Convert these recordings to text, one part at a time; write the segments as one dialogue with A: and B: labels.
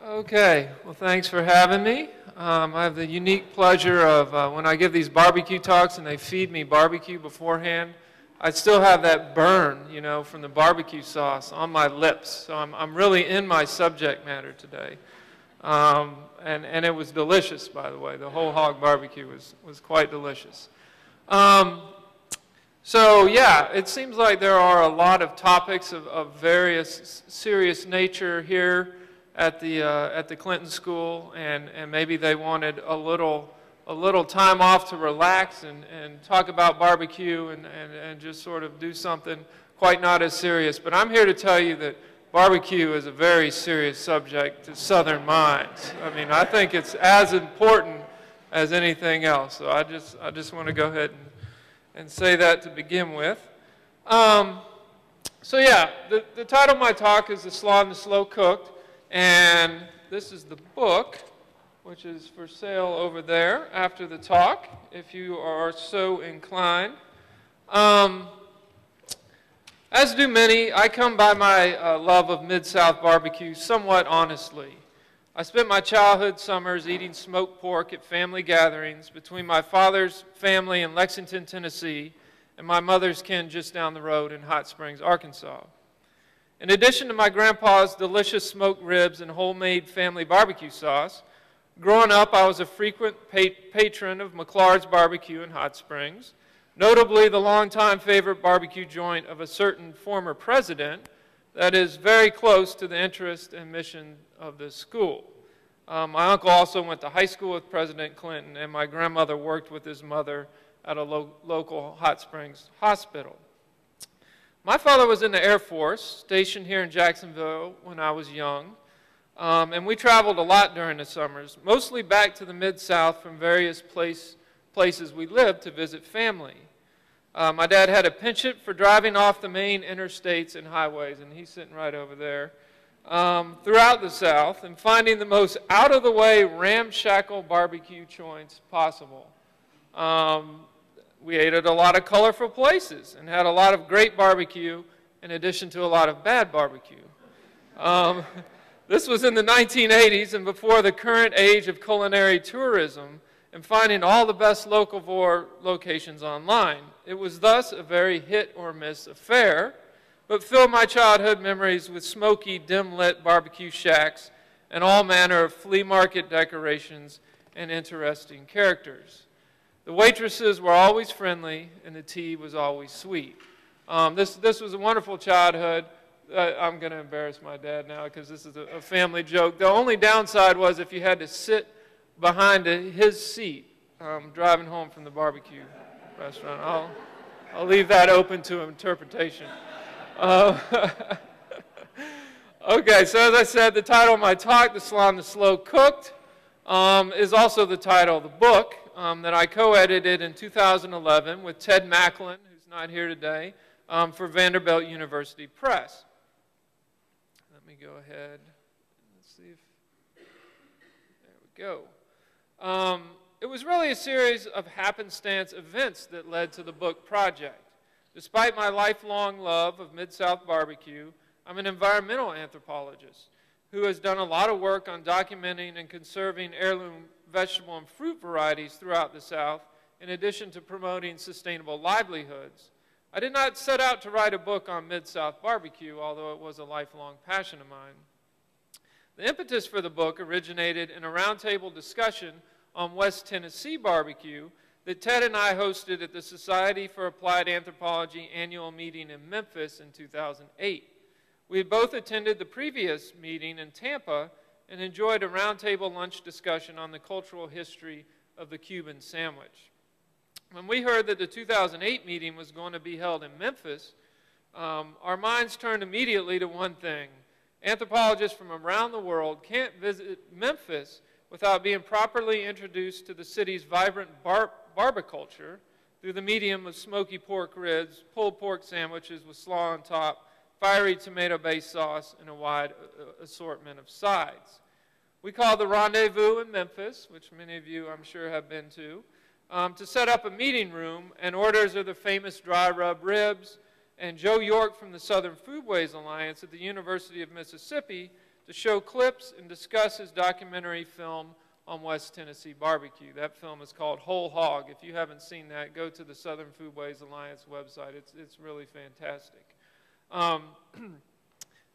A: Okay, well thanks for having me. I have the unique pleasure of when I give these barbecue talks and they feed me barbecue beforehand, I still have that burn, you know, from the barbecue sauce on my lips. So I'm really in my subject matter today. And it was delicious, by the way. The whole hog barbecue was quite delicious. So yeah, it seems like there are a lot of topics of various serious nature here at the Clinton School, and maybe they wanted a little time off to relax and talk about barbecue and just sort of do something quite not as serious. But I'm here to tell you that barbecue is a very serious subject to Southern minds. I mean, I think it's as important as anything else. So I just want to go ahead and say that to begin with. So yeah, the title of my talk is The Slaw and the Slow Cooked, and this is the book, which is for sale over there after the talk, if you are so inclined. As do many, I come by my love of Mid-South barbecue somewhat honestly. I spent my childhood summers eating smoked pork at family gatherings between my father's family in Lexington, Tennessee, and my mother's kin just down the road in Hot Springs, Arkansas. In addition to my grandpa's delicious smoked ribs and homemade family barbecue sauce, growing up I was a frequent patron of McClures barbecue in Hot Springs, notably the longtime favorite barbecue joint of a certain former president that is very close to the interest and mission of this school. My uncle also went to high school with President Clinton, and my grandmother worked with his mother at a local Hot Springs hospital. My father was in the Air Force, stationed here in Jacksonville when I was young, and we traveled a lot during the summers, mostly back to the Mid-South from various places we lived to visit family. My dad had a penchant for driving off the main interstates and highways, and he's sitting right over there, throughout the South and finding the most out-of-the-way ramshackle barbecue joints possible. We ate at a lot of colorful places and had a lot of great barbecue in addition to a lot of bad barbecue. This was in the 1980s and before the current age of culinary tourism and finding all the best locavore locations online. It was thus a very hit-or-miss affair, but filled my childhood memories with smoky, dim-lit barbecue shacks and all manner of flea market decorations and interesting characters. The waitresses were always friendly, and the tea was always sweet. This was a wonderful childhood. I'm going to embarrass my dad now because this is a family joke. The only downside was if you had to sit behind his seat driving home from the barbecue restaurant. I'll leave that open to interpretation. Okay, so as I said, the title of my talk, The Slaw and the Slow Cooked, is also the title of the book that I co-edited in 2011 with Ted Macklin, who's not here today, for Vanderbilt University Press. Let me go ahead. Let's see if, there we go. It was really a series of happenstance events that led to the book project. Despite my lifelong love of Mid-South barbecue, I'm an environmental anthropologist who has done a lot of work on documenting and conserving heirloom vegetable and fruit varieties throughout the South, in addition to promoting sustainable livelihoods. I did not set out to write a book on Mid-South barbecue, although it was a lifelong passion of mine. The impetus for the book originated in a roundtable discussion on West Tennessee barbecue that Ted and I hosted at the Society for Applied Anthropology annual meeting in Memphis in 2008. We had both attended the previous meeting in Tampa and enjoyed a roundtable lunch discussion on the cultural history of the Cuban sandwich. When we heard that the 2008 meeting was going to be held in Memphis, our minds turned immediately to one thing. Anthropologists from around the world can't visit Memphis without being properly introduced to the city's vibrant barbaculture through the medium of smoky pork ribs, pulled pork sandwiches with slaw on top, fiery tomato-based sauce, and a wide assortment of sides. We called the Rendezvous in Memphis, which many of you I'm sure have been to set up a meeting room, and orders of the famous dry rub ribs, and Joe York from the Southern Foodways Alliance at the University of Mississippi to show clips and discuss his documentary film on West Tennessee barbecue. That film is called Whole Hog. If you haven't seen that, go to the Southern Foodways Alliance website. It's really fantastic.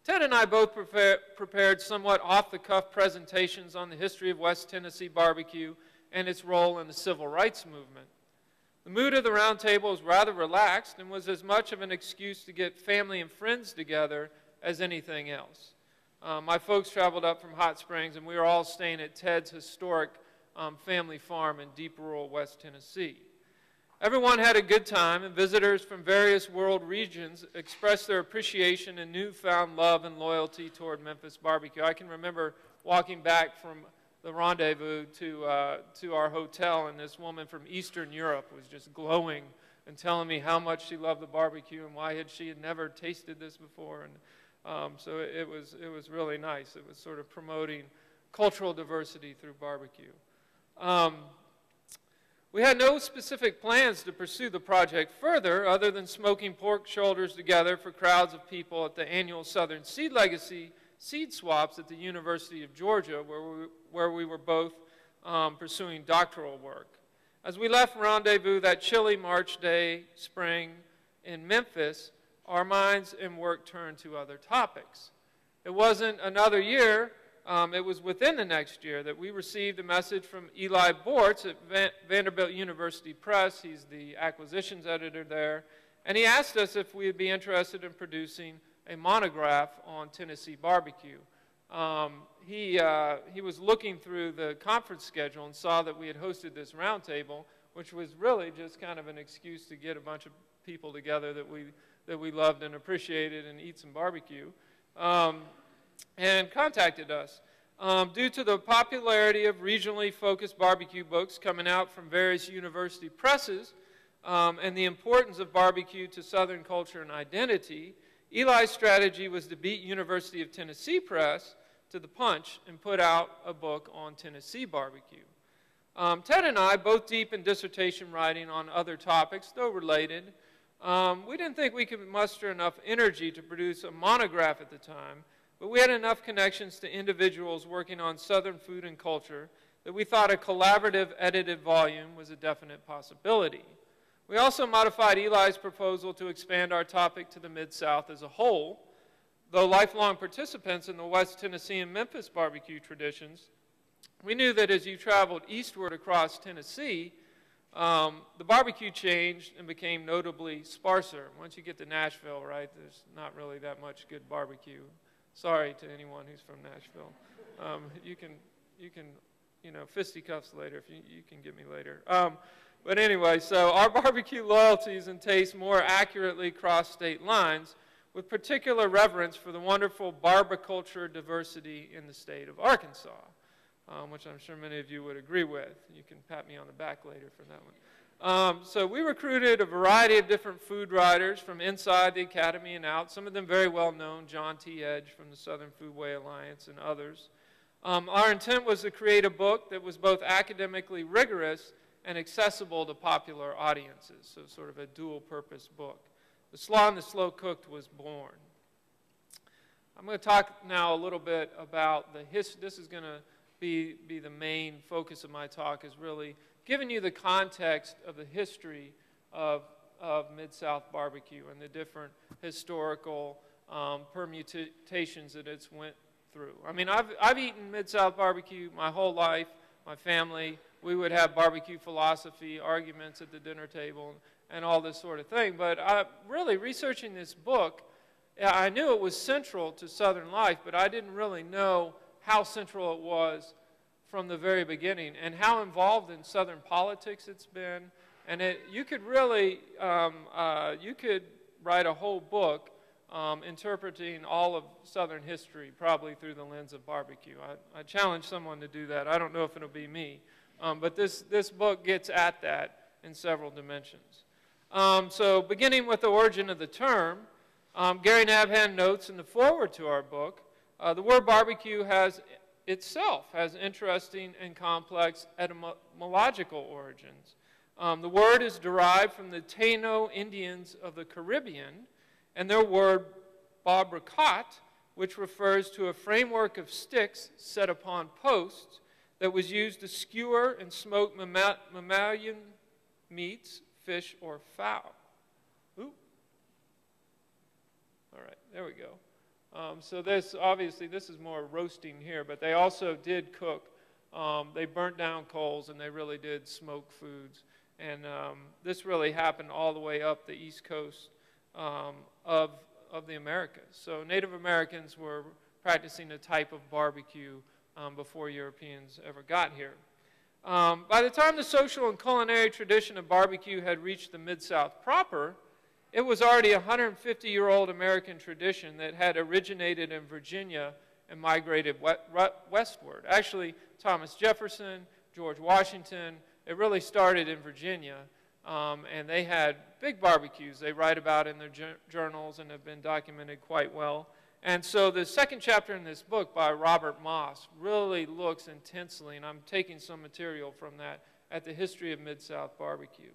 A: Ted and I both prepared somewhat off-the-cuff presentations on the history of West Tennessee barbecue and its role in the civil rights movement. The mood of the round table was rather relaxed and was as much of an excuse to get family and friends together as anything else. My folks traveled up from Hot Springs, and we were all staying at Ted's historic family farm in deep rural West Tennessee. Everyone had a good time, and visitors from various world regions expressed their appreciation and newfound love and loyalty toward Memphis barbecue. I can remember walking back from the Rendezvous to our hotel, and this woman from Eastern Europe was just glowing and telling me how much she loved the barbecue and why she had never tasted this before. And so it was really nice. It was sort of promoting cultural diversity through barbecue. We had no specific plans to pursue the project further other than smoking pork shoulders together for crowds of people at the annual Southern Seed Legacy seed swaps at the University of Georgia, where we were both pursuing doctoral work. As we left Rendezvous that chilly March day, spring, in Memphis, our minds and work turned to other topics. It wasn't another year, it was within the next year that we received a message from Eli Bortz at Vanderbilt University Press. He's the acquisitions editor there, and he asked us if we would be interested in producing a monograph on Tennessee barbecue. He was looking through the conference schedule and saw that we had hosted this roundtable, which was really just kind of an excuse to get a bunch of people together that we loved and appreciated and eat some barbecue, and contacted us. Due to the popularity of regionally focused barbecue books coming out from various university presses and the importance of barbecue to Southern culture and identity, Eli's strategy was to beat University of Tennessee Press to the punch and put out a book on Tennessee barbecue. Ted and I, both deep in dissertation writing on other topics, though related, we didn't think we could muster enough energy to produce a monograph at the time, but we had enough connections to individuals working on Southern food and culture that we thought a collaborative edited volume was a definite possibility. We also modified Eli's proposal to expand our topic to the Mid-South as a whole. Though lifelong participants in the West Tennessee and Memphis barbecue traditions, we knew that as you traveled eastward across Tennessee, the barbecue changed and became notably sparser. Once you get to Nashville, right, there's not really that much good barbecue. Sorry to anyone who's from Nashville. You can, fisticuffs later if you can get me later. But anyway, so our barbecue loyalties and tastes more accurately cross state lines, with particular reverence for the wonderful barbaculture diversity in the state of Arkansas, which I'm sure many of you would agree with. You can pat me on the back later for that one. So we recruited a variety of different food writers from inside the academy and out, some of them very well known, John T. Edge from the Southern Foodway Alliance and others. Our intent was to create a book that was both academically rigorous and accessible to popular audiences, so sort of a dual-purpose book. The Slaw and the Slow Cooked was born. I'm going to talk now a little bit about the history. This is going to be the main focus of my talk, is really giving you the context of the history of Mid-South barbecue and the different historical permutations that it's went through. I mean, I've eaten Mid-South barbecue my whole life. My family, we would have barbecue philosophy arguments at the dinner table and all this sort of thing. But really researching this book, I knew it was central to Southern life, but I didn't really know how central it was from the very beginning and how involved in Southern politics it's been. And you could really, you could write a whole book interpreting all of Southern history probably through the lens of barbecue. I challenge someone to do that. I don't know if it'll be me. But this book gets at that in several dimensions. So beginning with the origin of the term, Gary Nabhan notes in the foreword to our book, the word barbecue itself has interesting and complex etymological origins. The word is derived from the Taino Indians of the Caribbean, and their word barbacat, which refers to a framework of sticks set upon posts that was used to skewer and smoke mammalian meats, fish, or fowl. Ooh. All right, there we go. So this, obviously, this is more roasting here, but they also did cook. They burnt down coals, and they really did smoke foods. And this really happened all the way up the East Coast of the Americas. So Native Americans were practicing a type of barbecue before Europeans ever got here. By the time the social and culinary tradition of barbecue had reached the Mid-South proper, it was already a 150-year-old American tradition that had originated in Virginia and migrated westward. Actually, Thomas Jefferson, George Washington, it really started in Virginia, and they had big barbecues they write about in their journals and have been documented quite well. And so the second chapter in this book by Robert Moss really looks intensely, and I'm taking some material from that, at the history of Mid-South barbecue.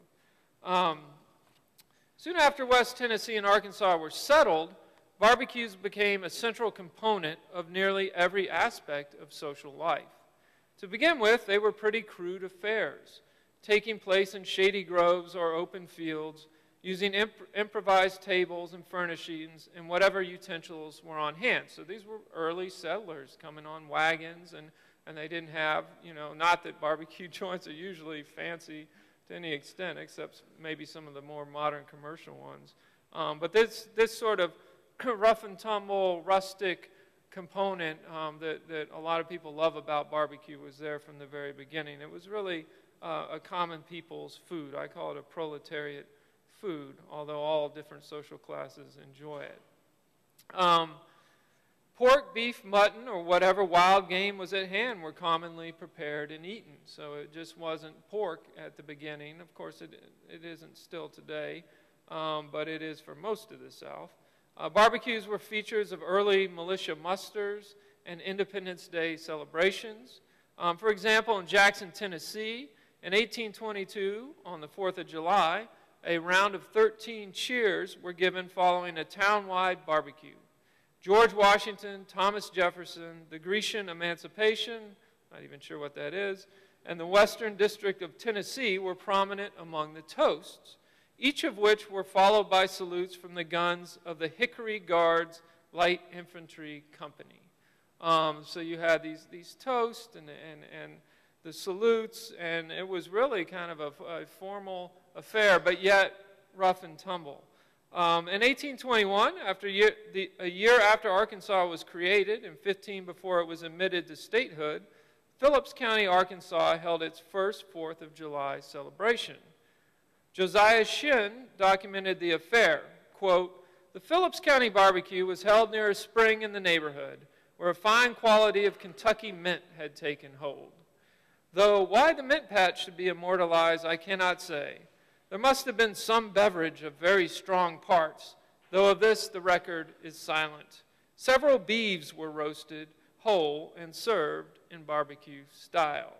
A: Soon after West Tennessee and Arkansas were settled, barbecues became a central component of nearly every aspect of social life. To begin with, they were pretty crude affairs, taking place in shady groves or open fields, using improvised tables and furnishings and whatever utensils were on hand. So these were early settlers coming on wagons, and they didn't have, you know, not that barbecue joints are usually fancy to any extent, except maybe some of the more modern commercial ones. But this sort of rough and tumble, rustic component that a lot of people love about barbecue was there from the very beginning. It was really a common people's food. I call it a proletariat food, although all different social classes enjoy it. Pork, beef, mutton, or whatever wild game was at hand were commonly prepared and eaten. So it just wasn't pork at the beginning. Of course, it isn't still today, but it is for most of the South. Barbecues were features of early militia musters and Independence Day celebrations. For example, in Jackson, Tennessee, in 1822, on the 4th of July, a round of 13 cheers were given following a town-wide barbecue. George Washington, Thomas Jefferson, the Grecian Emancipation, not even sure what that is, and the Western District of Tennessee were prominent among the toasts, each of which were followed by salutes from the guns of the Hickory Guards Light Infantry Company. So you had these toasts and the salutes, and it was really kind of a formal affair, but yet rough and tumble. In 1821, a year after Arkansas was created, and 15 before it was admitted to statehood, Phillips County, Arkansas held its first 4th of July celebration. Josiah Shinn documented the affair. Quote, "The Phillips County barbecue was held near a spring in the neighborhood where a fine quality of Kentucky mint had taken hold. Though why the mint patch should be immortalized, I cannot say. There must have been some beverage of very strong parts, though of this the record is silent. Several beeves were roasted whole and served in barbecue style."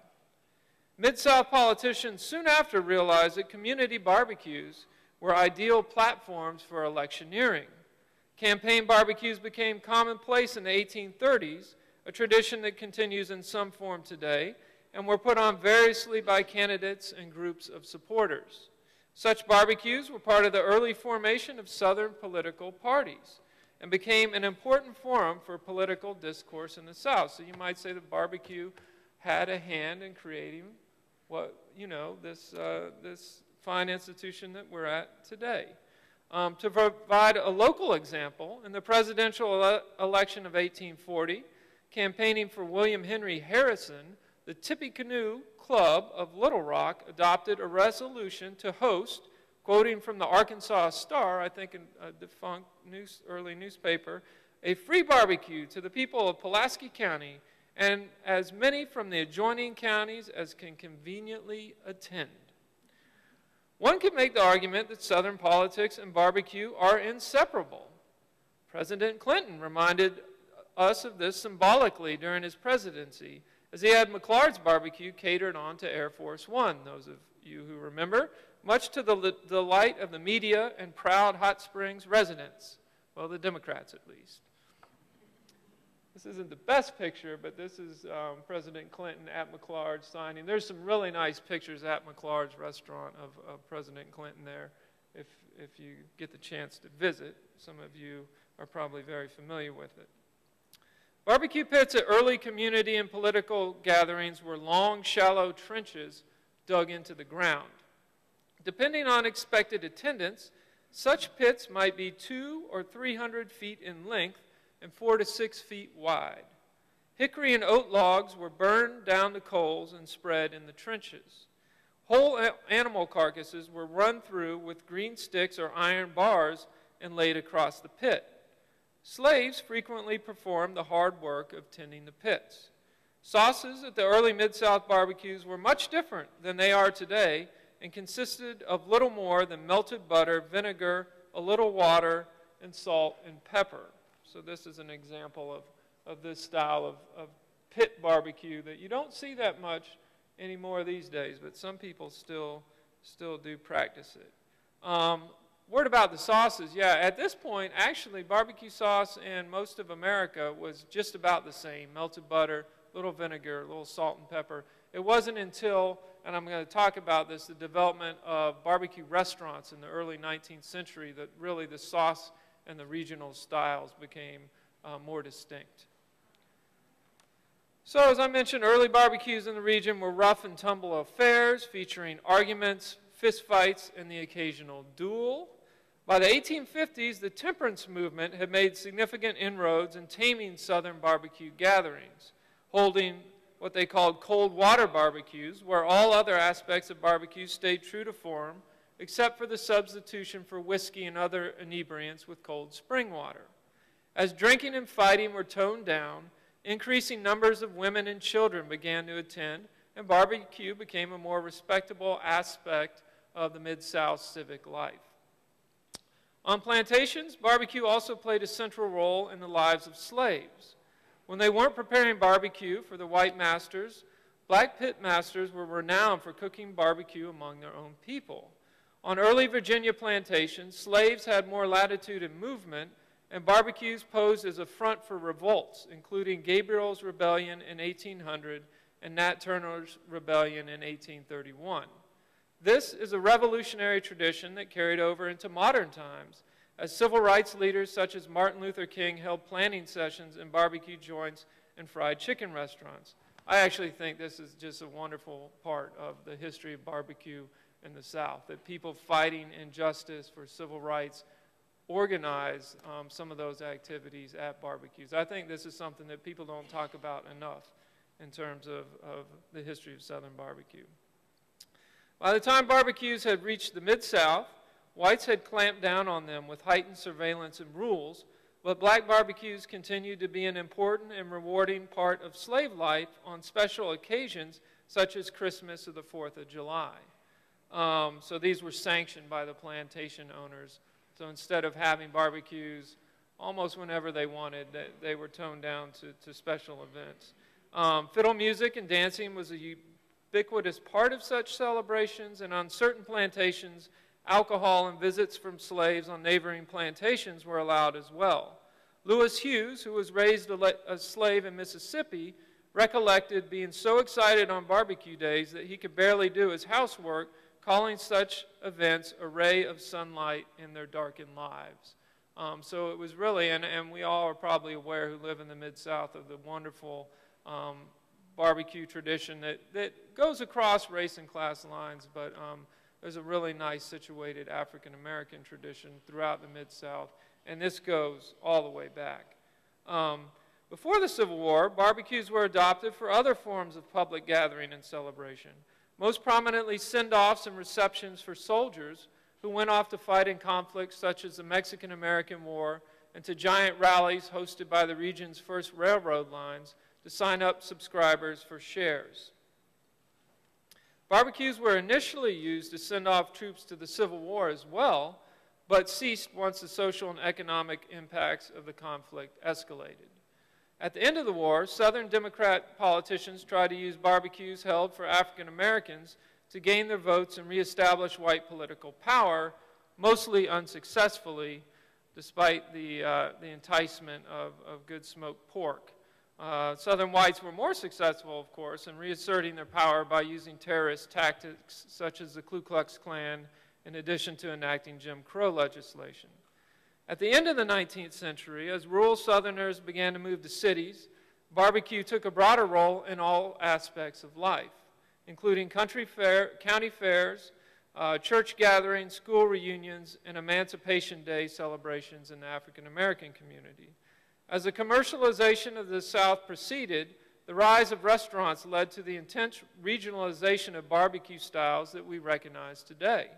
A: Mid-South politicians soon after realized that community barbecues were ideal platforms for electioneering. Campaign barbecues became commonplace in the 1830s, a tradition that continues in some form today, and were put on variously by candidates and groups of supporters. Such barbecues were part of the early formation of Southern political parties and became an important forum for political discourse in the South. So you might say that barbecue had a hand in creating what, you know, this fine institution that we're at today. To provide a local example, in the presidential election of 1840, campaigning for William Henry Harrison, the Tippecanoe Club of Little Rock adopted a resolution to host, quoting from the Arkansas Star, I think a defunct early newspaper, a free barbecue to the people of Pulaski County and as many from the adjoining counties as can conveniently attend. One could make the argument that Southern politics and barbecue are inseparable. President Clinton reminded us of this symbolically during his presidency, as he had McClures barbecue catered on to Air Force One, those of you who remember, much to the delight of the media and proud Hot Springs residents, well, the Democrats at least. This isn't the best picture, but this is President Clinton at McClures signing. There's some really nice pictures at McClures restaurant of President Clinton there if you get the chance to visit. Some of you are probably very familiar with it. Barbecue pits at early community and political gatherings were long, shallow trenches dug into the ground. Depending on expected attendance, such pits might be 200 or 300 feet in length and 4 to 6 feet wide. Hickory and oak logs were burned down to coals and spread in the trenches. Whole animal carcasses were run through with green sticks or iron bars and laid across the pit. Slaves frequently performed the hard work of tending the pits. Sauces at the early Mid-South barbecues were much different than they are today and consisted of little more than melted butter, vinegar, a little water, and salt and pepper. So this is an example of this style of pit barbecue that you don't see that much anymore these days, but some people still do practice it. Word about the sauces, yeah, at this point, actually, barbecue sauce in most of America was just about the same. Melted butter, little vinegar, a little salt and pepper. It wasn't until, and I'm going to talk about this, the development of barbecue restaurants in the early 19th century that really the sauce and the regional styles became more distinct. So as I mentioned, early barbecues in the region were rough and tumble affairs featuring arguments, fistfights, and the occasional duel. By the 1850s, the temperance movement had made significant inroads in taming southern barbecue gatherings, holding what they called cold water barbecues, where all other aspects of barbecue stayed true to form, except for the substitution for whiskey and other inebriants with cold spring water. As drinking and fighting were toned down, increasing numbers of women and children began to attend, and barbecue became a more respectable aspect of the Mid-South civic life. On plantations, barbecue also played a central role in the lives of slaves. When they weren't preparing barbecue for the white masters, black pit masters were renowned for cooking barbecue among their own people. On early Virginia plantations, slaves had more latitude in movement, and barbecues posed as a front for revolts, including Gabriel's Rebellion in 1800 and Nat Turner's Rebellion in 1831. This is a revolutionary tradition that carried over into modern times, as civil rights leaders such as Martin Luther King held planning sessions in barbecue joints and fried chicken restaurants. I actually think this is just a wonderful part of the history of barbecue in the South, that people fighting injustice for civil rights organize some of those activities at barbecues. I think this is something that people don't talk about enough in terms of the history of Southern barbecue. By the time barbecues had reached the Mid-South, whites had clamped down on them with heightened surveillance and rules, but black barbecues continued to be an important and rewarding part of slave life on special occasions such as Christmas or the 4th of July. So these were sanctioned by the plantation owners. So instead of having barbecues almost whenever they wanted, they were toned down to special events. Fiddle music and dancing was a ubiquitous part of such celebrations, and on certain plantations, alcohol and visits from slaves on neighboring plantations were allowed as well. Lewis Hughes, who was raised a slave in Mississippi, recollected being so excited on barbecue days that he could barely do his housework, calling such events a ray of sunlight in their darkened lives. So it was really, and we all are probably aware who live in the Mid-South of the wonderful barbecue tradition that goes across race and class lines, but there's a really nice situated African-American tradition throughout the Mid-South, and this goes all the way back. Before the Civil War, barbecues were adopted for other forms of public gathering and celebration, most prominently send-offs and receptions for soldiers who went off to fight in conflicts such as the Mexican-American War, and to giant rallies hosted by the region's first railroad lines to sign up subscribers for shares. Barbecues were initially used to send off troops to the Civil War as well, but ceased once the social and economic impacts of the conflict escalated. At the end of the war, Southern Democrat politicians tried to use barbecues held for African Americans to gain their votes and reestablish white political power, mostly unsuccessfully, despite the enticement of good smoked pork. Southern whites were more successful, of course, in reasserting their power by using terrorist tactics such as the Ku Klux Klan, in addition to enacting Jim Crow legislation. At the end of the 19th century, as rural Southerners began to move to cities, barbecue took a broader role in all aspects of life, including county fairs, church gatherings, school reunions, and Emancipation Day celebrations in the African American community. As the commercialization of the South proceeded, the rise of restaurants led to the intense regionalization of barbecue styles that we recognize today.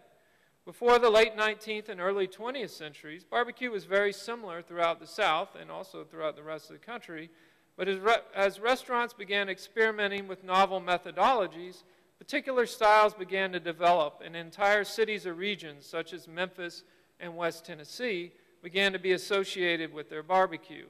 A: Before the late 19th and early 20th centuries, barbecue was very similar throughout the South and also throughout the rest of the country, but as restaurants began experimenting with novel methodologies, particular styles began to develop, and entire cities or regions, such as Memphis and West Tennessee, began to be associated with their barbecue.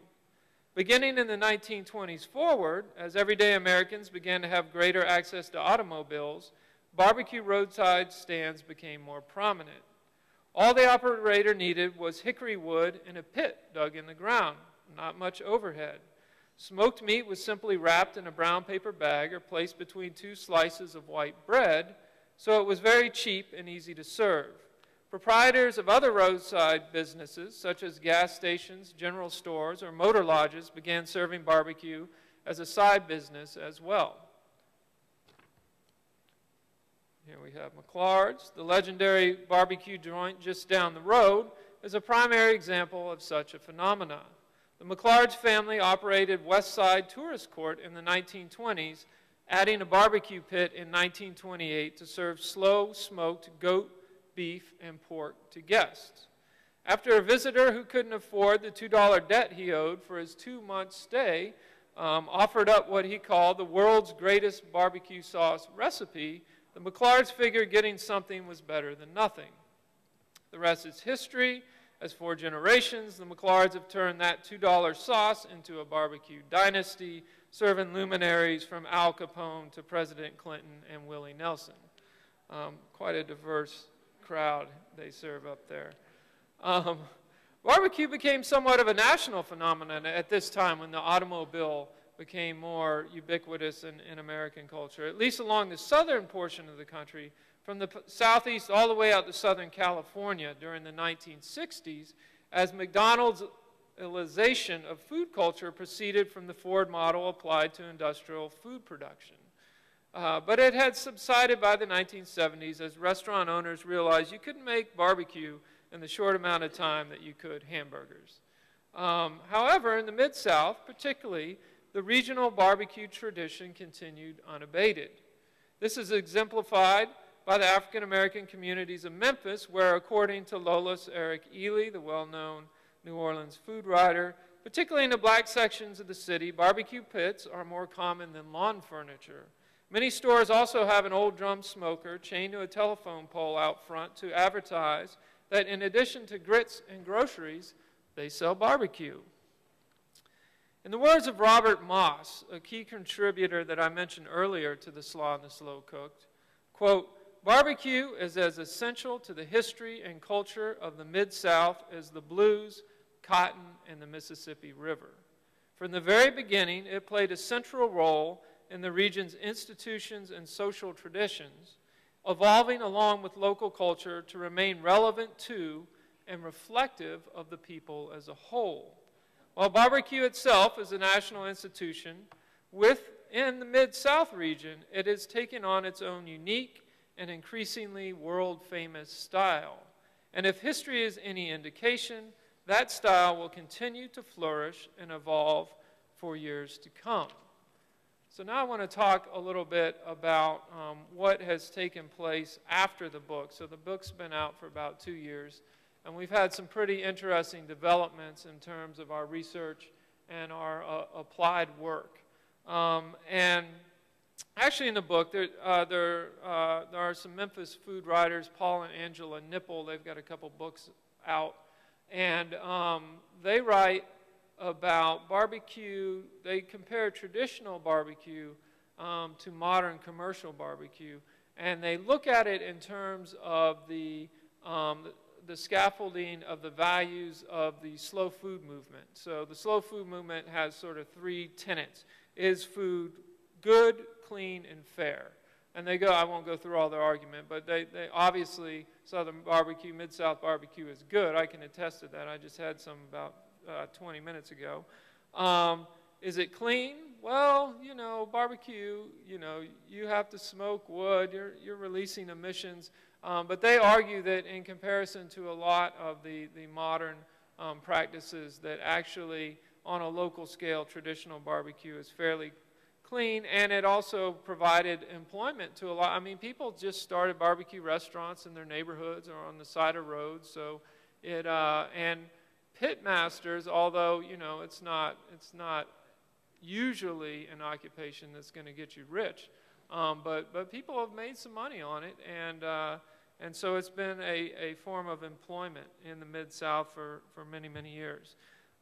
A: Beginning in the 1920s forward, as everyday Americans began to have greater access to automobiles, barbecue roadside stands became more prominent. All the operator needed was hickory wood and a pit dug in the ground, not much overhead. Smoked meat was simply wrapped in a brown paper bag or placed between two slices of white bread, so it was very cheap and easy to serve. Proprietors of other roadside businesses, such as gas stations, general stores, or motor lodges, began serving barbecue as a side business as well. Here we have McClures. The legendary barbecue joint just down the road is a primary example of such a phenomenon. The McClures family operated West Side Tourist Court in the 1920s, adding a barbecue pit in 1928 to serve slow smoked goat, beef, and pork to guests. After a visitor who couldn't afford the $2 debt he owed for his 2-month stay offered up what he called the world's greatest barbecue sauce recipe, the McClures figured getting something was better than nothing. The rest is history. As 4 generations, the McClures have turned that $2 sauce into a barbecue dynasty, serving luminaries from Al Capone to President Clinton and Willie Nelson. Quite a diverse crowd they serve up there. Barbecue became somewhat of a national phenomenon at this time when the automobile became more ubiquitous in American culture, at least along the southern portion of the country, from the southeast all the way out to Southern California during the 1960s, as McDonald'sization of food culture proceeded from the Ford model applied to industrial food production. But it had subsided by the 1970s as restaurant owners realized you couldn't make barbecue in the short amount of time that you could hamburgers. However, in the Mid-South, particularly, the regional barbecue tradition continued unabated. This is exemplified by the African American communities of Memphis, where, according to Lolis Eric Ely, the well-known New Orleans food writer, particularly in the black sections of the city, barbecue pits are more common than lawn furniture. Many stores also have an old drum smoker chained to a telephone pole out front to advertise that in addition to grits and groceries, they sell barbecue. In the words of Robert Moss, a key contributor that I mentioned earlier to the Slaw and the Slow Cooked, quote, "Barbecue is as essential to the history and culture of the Mid-South as the blues, cotton, and the Mississippi River. From the very beginning, it played a central role in the region's institutions and social traditions, evolving along with local culture to remain relevant to and reflective of the people as a whole. While barbecue itself is a national institution, within the Mid-South region, it has taken on its own unique and increasingly world-famous style. And if history is any indication, that style will continue to flourish and evolve for years to come." So now I want to talk a little bit about what has taken place after the book. So the book's been out for about 2 years, and we've had some pretty interesting developments in terms of our research and our applied work. And actually in the book, there are some Memphis food writers, Paul and Angela Nipple. They've got a couple books out, and they write about barbecue. They compare traditional barbecue to modern commercial barbecue, and they look at it in terms of the the scaffolding of the values of the slow food movement. So the slow food movement has sort of three tenets. Is food good, clean, and fair? And they go, I won't go through all their argument, but they obviously, Southern barbecue, Mid-South barbecue is good. I can attest to that. I just had some about 20 minutes ago. Is it clean? Well, you know, barbecue, you know, you have to smoke wood, you're releasing emissions. But they argue that in comparison to a lot of the modern practices, that actually on a local scale, traditional barbecue is fairly clean, and it also provided employment to a lot. I mean, people just started barbecue restaurants in their neighborhoods or on the side of roads. So it and pit masters, although you know it's not usually an occupation that's going to get you rich, but people have made some money on it, and so it's been a form of employment in the Mid-South for many, many years.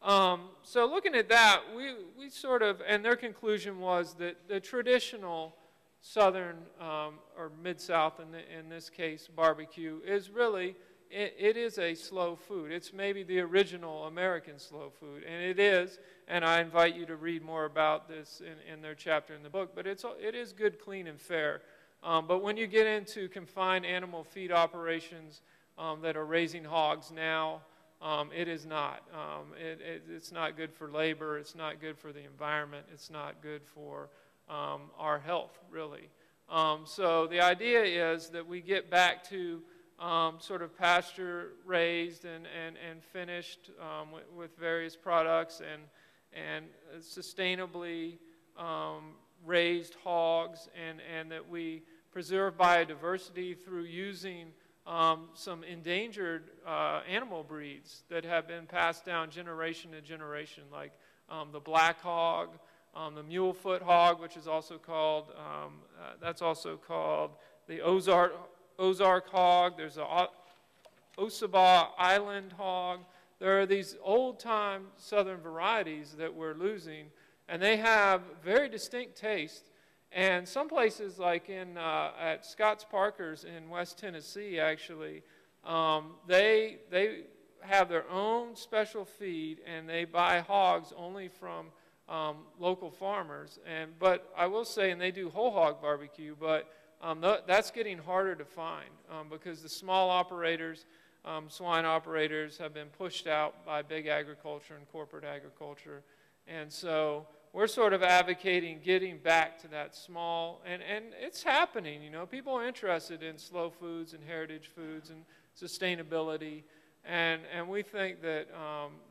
A: So looking at that, we sort of, and their conclusion was that the traditional Southern or Mid-South, in this case, barbecue, is really, it is a slow food. It's maybe the original American slow food, and it is, and I invite you to read more about this in their chapter in the book, but it is good, clean, and fair. But when you get into confined animal feed operations that are raising hogs now, it is not. It's not good for labor. It's not good for the environment. It's not good for our health, really. So the idea is that we get back to sort of pasture-raised and finished with various products and sustainably raised hogs, and that we preserve biodiversity through using some endangered animal breeds that have been passed down generation to generation, like the black hog, the mulefoot hog, which is also called, that's also called the Ozark hog. There's a Ossabaw Island hog. There are these old-time southern varieties that we're losing, and they have very distinct taste. And some places, like at Scott's Parker's in West Tennessee, actually, they have their own special feed, and they buy hogs only from local farmers. But I will say, and they do whole hog barbecue, but that's getting harder to find because the small operators, swine operators, have been pushed out by big agriculture and corporate agriculture. And so we're sort of advocating getting back to that small, and it's happening, you know. People are interested in slow foods and heritage foods and sustainability, and we think that,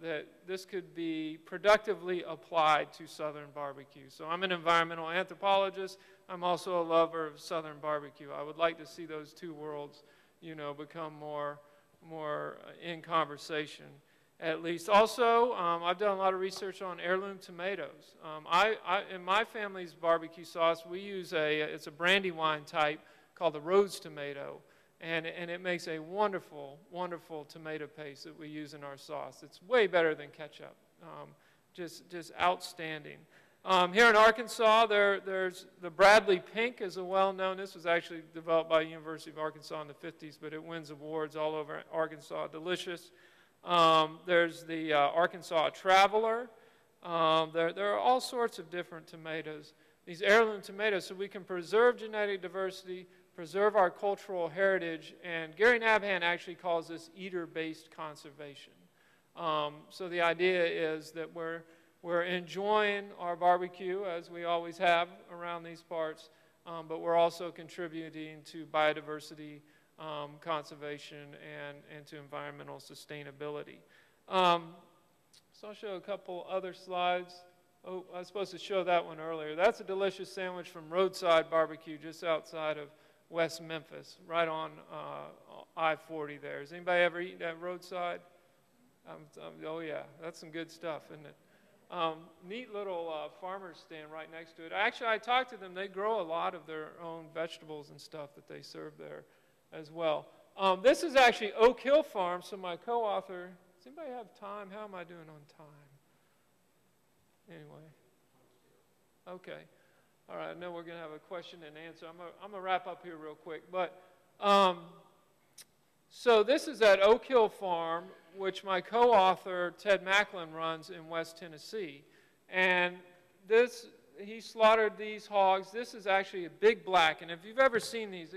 A: that this could be productively applied to Southern barbecue. So I'm an environmental anthropologist. I'm also a lover of Southern barbecue. I would like to see those two worlds, you know, become more in conversation. At least. Also, I've done a lot of research on heirloom tomatoes. In my family's barbecue sauce, we use it's a brandywine type called the Rhodes tomato, and it makes a wonderful, wonderful tomato paste that we use in our sauce. It's way better than ketchup, just outstanding. Here in Arkansas, there's the Bradley Pink is a well-known. This was actually developed by the University of Arkansas in the 50s, but it wins awards all over Arkansas. Delicious. There's the Arkansas Traveler. There are all sorts of different tomatoes, these heirloom tomatoes, so we can preserve genetic diversity, preserve our cultural heritage, and Gary Nabhan actually calls this eater-based conservation. So the idea is that we're enjoying our barbecue, as we always have around these parts, but we're also contributing to biodiversity conservation and to environmental sustainability. So I'll show a couple other slides. Oh, I was supposed to show that one earlier. That's a delicious sandwich from Roadside BBQ just outside of West Memphis, right on I-40 there. Has anybody ever eaten at Roadside? Oh yeah, that's some good stuff, isn't it? Neat little farmer's stand right next to it. Actually, I talked to them. They grow a lot of their own vegetables and stuff that they serve there as well. This is actually Oak Hill Farm, so my co-author, does anybody have time? How am I doing on time? Anyway. Okay. All right, I know we're going to have a question and answer. I'm going to wrap up here real quick. But So this is at Oak Hill Farm, which my co-author Ted Macklin runs in West Tennessee. And he slaughtered these hogs. This is actually a big black, and if you've ever seen these,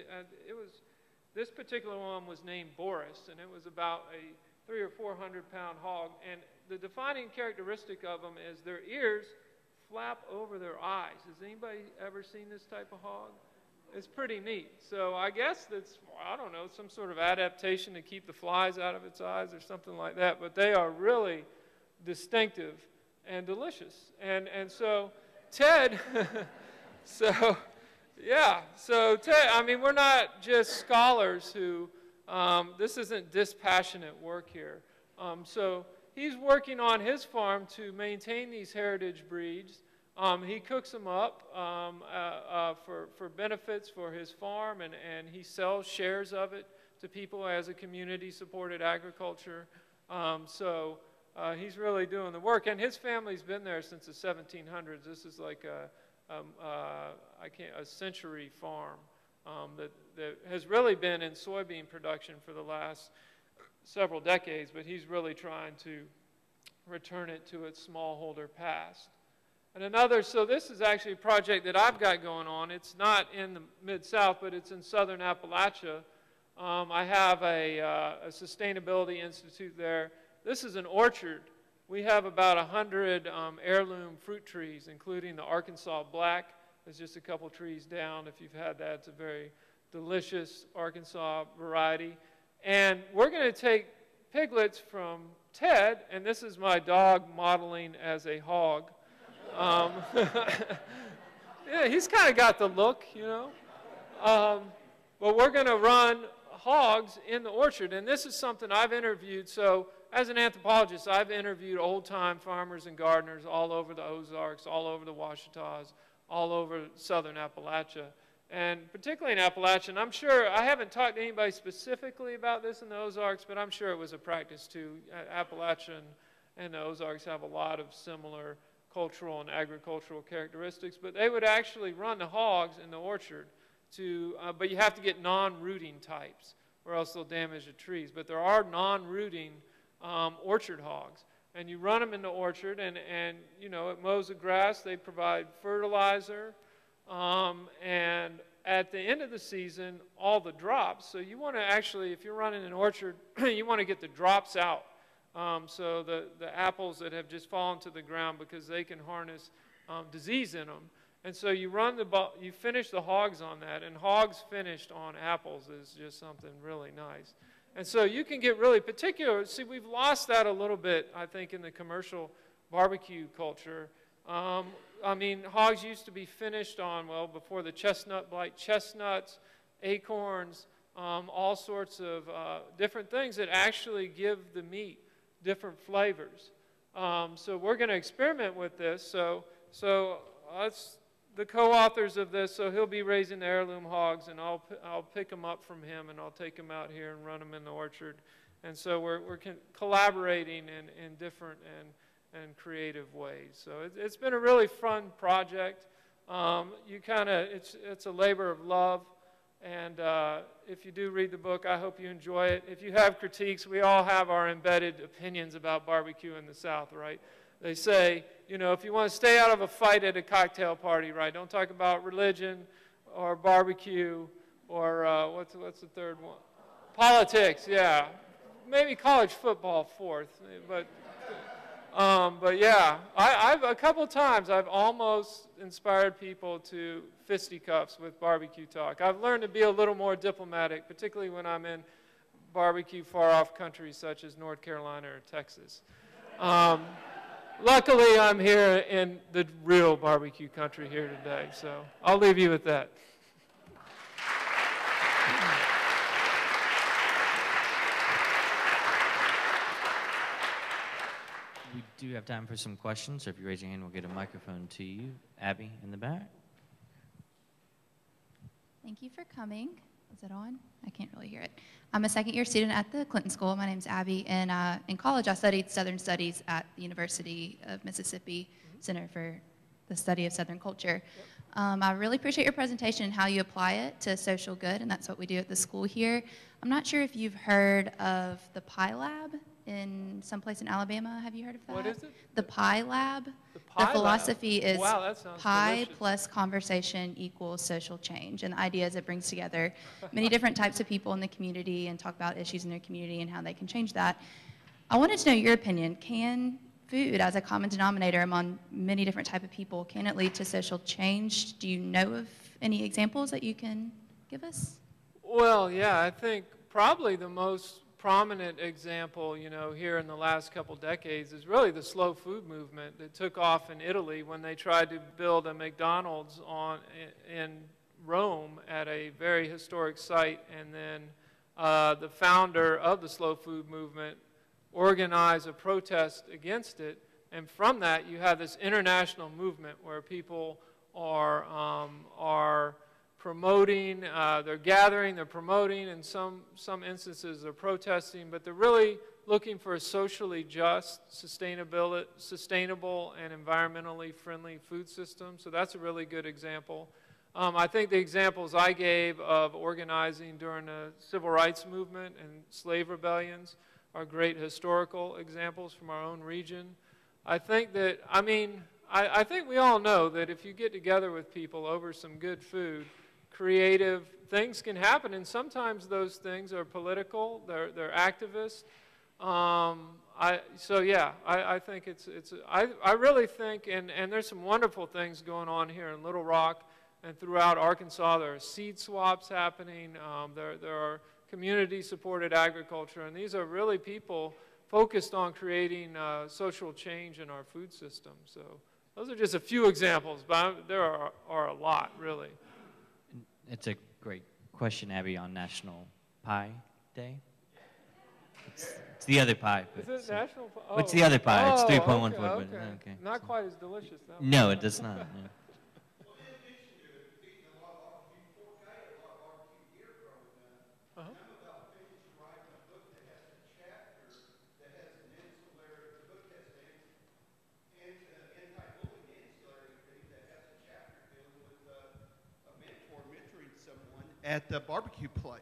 A: this particular one was named Boris, and it was about a 300 or 400 pound hog. And the defining characteristic of them is their ears flap over their eyes. Has anybody ever seen this type of hog? It's pretty neat. So I guess that's, I don't know, some sort of adaptation to keep the flies out of its eyes or something like that. But they are really distinctive and delicious. And so Ted, so Ted, I mean, we're not just scholars who, this isn't dispassionate work here. So he's working on his farm to maintain these heritage breeds. He cooks them up for benefits for his farm, and he sells shares of it to people as a community-supported agriculture. He's really doing the work, and his family's been there since the 1700s. This is like a century farm that has really been in soybean production for the last several decades, but he's really trying to return it to its smallholder past. And another, so this is actually a project that I've got going on. It's not in the Mid-South, but it's in southern Appalachia. I have a sustainability institute there. This is an orchard. We have about 100 heirloom fruit trees, including the Arkansas Black. There's just a couple trees down. If you've had that, it's a very delicious Arkansas variety. And we're going to take piglets from Ted, and this is my dog modeling as a hog. Yeah, he's kind of got the look, you know. But we're going to run hogs in the orchard, and this is something I've interviewed. So as an anthropologist, I've interviewed old-time farmers and gardeners all over the Ozarks, all over the Ouachitas, all over southern Appalachia, and particularly in Appalachia. And I'm sure, I haven't talked to anybody specifically about this in the Ozarks, but I'm sure it was a practice too. Appalachia and the Ozarks have a lot of similar cultural and agricultural characteristics, but they would actually run the hogs in the orchard but you have to get non-rooting types or else they'll damage the trees. But there are non-rooting orchard hogs, and you run them in the orchard, and you know, it mows the grass, they provide fertilizer, and at the end of the season, all the drops. So you want to actually, if you're running an orchard, you want to get the drops out. So the apples that have just fallen to the ground, because they can harness disease in them. And so you finish the hogs on that, and hogs finished on apples is just something really nice. And so you can get really particular. See, we've lost that a little bit, I think, in the commercial barbecue culture. I mean, hogs used to be finished on, well, before the chestnut blight, chestnuts, acorns, all sorts of different things that actually give the meat different flavors. So we're going to experiment with this. So us, the co-authors of this, so he'll be raising the heirloom hogs, and I'll pick them up from him, and I'll take them out here and run them in the orchard. And so we're collaborating in different and creative ways. So it's been a really fun project. It's a labor of love. And if you do read the book, I hope you enjoy it. If you have critiques, we all have our embedded opinions about barbecue in the South, right? They say, you know, if you want to stay out of a fight at a cocktail party, right, don't talk about religion or barbecue or what's the third one? Politics, yeah. Maybe college football fourth, but yeah, I've a couple times I've almost inspired people to fisticuffs with barbecue talk. I've learned to be a little more diplomatic, particularly when I'm in barbecue far-off countries such as North Carolina or Texas. Luckily, I'm here in the real barbecue country here today, so I'll leave you with that.
B: We do have time for some questions, so if you raise your hand, we'll get a microphone to you. Abby in the back.
C: Thank you for coming. Is it on? I can't really hear it. I'm a second-year student at the Clinton School. My name's Abby, and in college I studied Southern Studies at the University of Mississippi Center for the Study of Southern Culture. I really appreciate your presentation and how you apply it to social good, and that's what we do at the school here. I'm not sure if you've heard of the Pie Lab in someplace in Alabama. Have you heard of that?
A: What is it?
C: The Pie Lab.
A: The Pie Lab.
C: Philosophy is
A: wow, that sounds
C: pie
A: delicious.
C: plus conversation equals social change. And the idea is it brings together many different types of people in the community and talk about issues in their community and how they can change that. I wanted to know your opinion. Can food as a common denominator among many different types of people, can it lead to social change? Do you know of any examples that you can give us?
A: Well, yeah, I think probably the most prominent example, you know, here in the last couple decades is really the slow food movement that took off in Italy when they tried to build a McDonald's in Rome at a very historic site, and then the founder of the slow food movement organize a protest against it, and from that you have this international movement where people are promoting, they're gathering, they're promoting, and some instances they're protesting, but they're really looking for a socially just, sustainable and environmentally friendly food system. So that's a really good example. I think the examples I gave of organizing during the civil rights movement and slave rebellions are great historical examples from our own region. I think that, I mean, I think we all know that if you get together with people over some good food, creative things can happen, and sometimes those things are political, they're activist. So yeah, I think I really think, and there's some wonderful things going on here in Little Rock and throughout Arkansas. There are seed swaps happening, there are community-supported agriculture, and these are really people focused on creating social change in our food system. So those are just a few examples, but there are a lot, really.
B: It's a great question, Abby, on National Pie Day. It's the other pie.
A: Is it National Pie?
B: What's the other pie? It's 3.1
A: okay,
B: point.
A: okay.
B: Okay.
A: Not quite as delicious, though.
B: No, it does not. No.
D: At the barbecue place.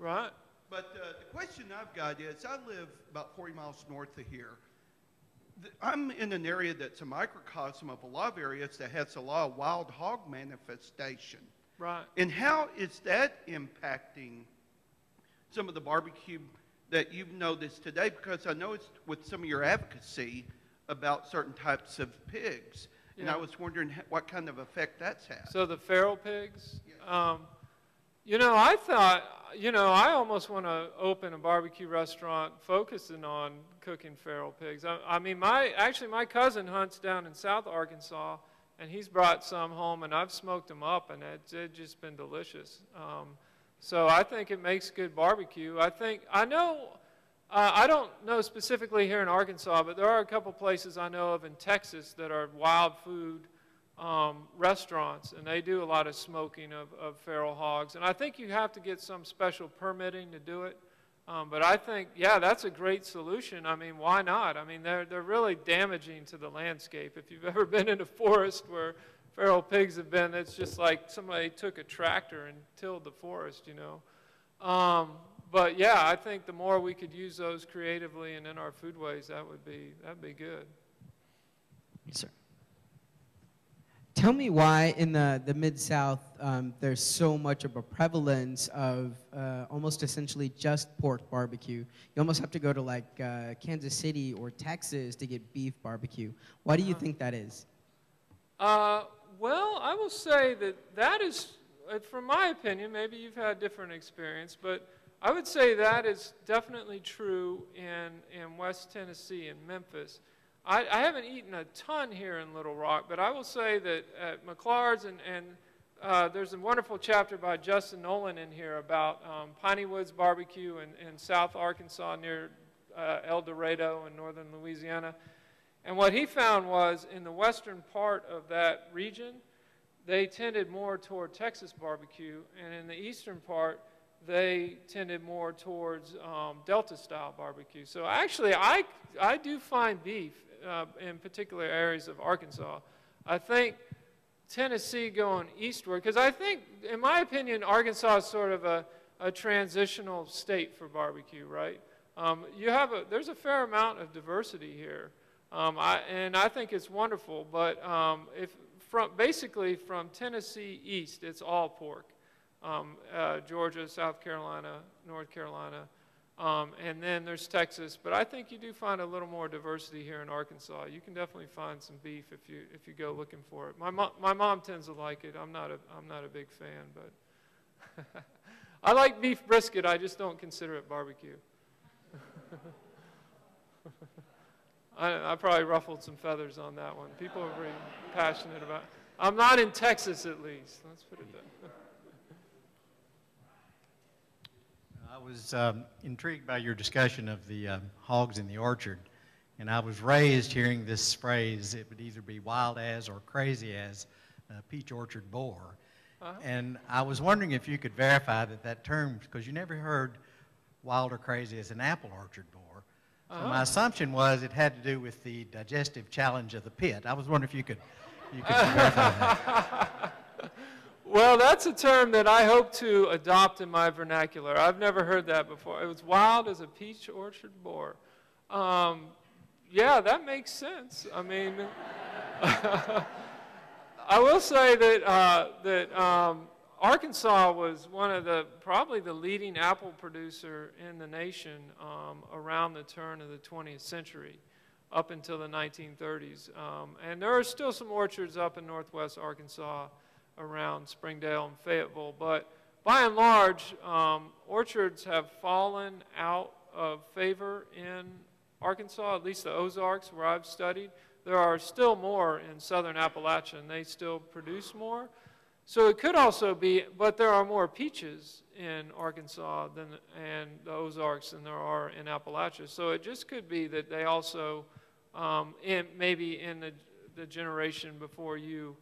A: Right.
D: But the question I've got is, I live about 40 miles north of here. I'm in an area that's a microcosm of a lot of areas that has a lot of wild hog manifestation.
A: Right.
D: And how is that impacting some of the barbecue that you've noticed today? Because I know it's with some of your advocacy about certain types of pigs. Yeah. And I was wondering what kind of effect that's had.
A: So the feral pigs?
D: Yes.
A: You know, I thought, you know, I almost want to open a barbecue restaurant focusing on cooking feral pigs. I mean, actually my cousin hunts down in South Arkansas, and he's brought some home, and I've smoked them up, and it's just been delicious. So I think it makes good barbecue. I don't know specifically here in Arkansas, but there are a couple places I know of in Texas that are wild food restaurants, and they do a lot of smoking of feral hogs. And I think you have to get some special permitting to do it. But I think, yeah, that's a great solution. I mean, why not? I mean, they're really damaging to the landscape. If you've ever been in a forest where feral pigs have been, it's just like somebody took a tractor and tilled the forest, you know. But yeah, I think the more we could use those creatively and in our foodways, that'd be good.
B: Yes, sir.
E: Tell me why in the Mid-South there's so much of a prevalence of almost essentially just pork barbecue. You almost have to go to like Kansas City or Texas to get beef barbecue. Why do you think that is?
A: Well, I will say that is, from my opinion, maybe you've had different experience, but I would say that is definitely true in West Tennessee and Memphis. I haven't eaten a ton here in Little Rock, but I will say that at McClures, and there's a wonderful chapter by Justin Nolan in here about Piney Woods Barbecue in South Arkansas near El Dorado in northern Louisiana. And what he found was in the western part of that region, they tended more toward Texas barbecue, and in the eastern part, they tended more towards Delta-style barbecue. So actually, I do find beef in particular areas of Arkansas. I think Tennessee going eastward, because I think, in my opinion, Arkansas is sort of a transitional state for barbecue, right? There's a fair amount of diversity here, and I think it's wonderful. But basically from Tennessee east, it's all pork. Georgia, South Carolina, North Carolina, and then there's Texas. But I think you do find a little more diversity here in Arkansas. You can definitely find some beef if you go looking for it. My mom tends to like it. I'm not a big fan, but I like beef brisket. I just don't consider it barbecue. I probably ruffled some feathers on that one. People are very passionate about it. I'm not in Texas, at least. Let's put it that way.
F: I was intrigued by your discussion of the hogs in the orchard, and I was raised hearing this phrase, it would either be wild as or crazy as peach orchard boar. And I was wondering if you could verify that term, because you never heard wild or crazy as an apple orchard boar. So my assumption was it had to do with the digestive challenge of the pit. I was wondering if you could verify that.
A: Well, that's a term that I hope to adopt in my vernacular. I've never heard that before. It was wild as a peach orchard boar. Yeah, that makes sense. I mean, I will say that Arkansas was one of probably the leading apple producer in the nation around the turn of the 20th century, up until the 1930s. And there are still some orchards up in northwest Arkansas around Springdale and Fayetteville, but by and large, orchards have fallen out of favor in Arkansas, at least the Ozarks where I've studied. There are still more in southern Appalachia, and they still produce more. So it could also be, but there are more peaches in Arkansas and the Ozarks than there are in Appalachia. So it just could be that they also, maybe in the generation before you,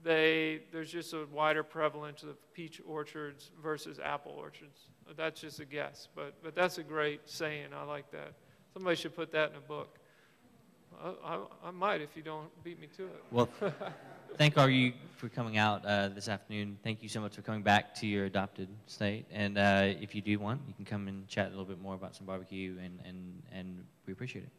A: there's just a wider prevalence of peach orchards versus apple orchards. That's just a guess, but that's a great saying. I like that. Somebody should put that in a book. I might if you don't beat me to it.
B: Well, thank all you for coming out this afternoon. Thank you so much for coming back to your adopted state. And if you do want, you can come and chat a little bit more about some barbecue, and we appreciate it.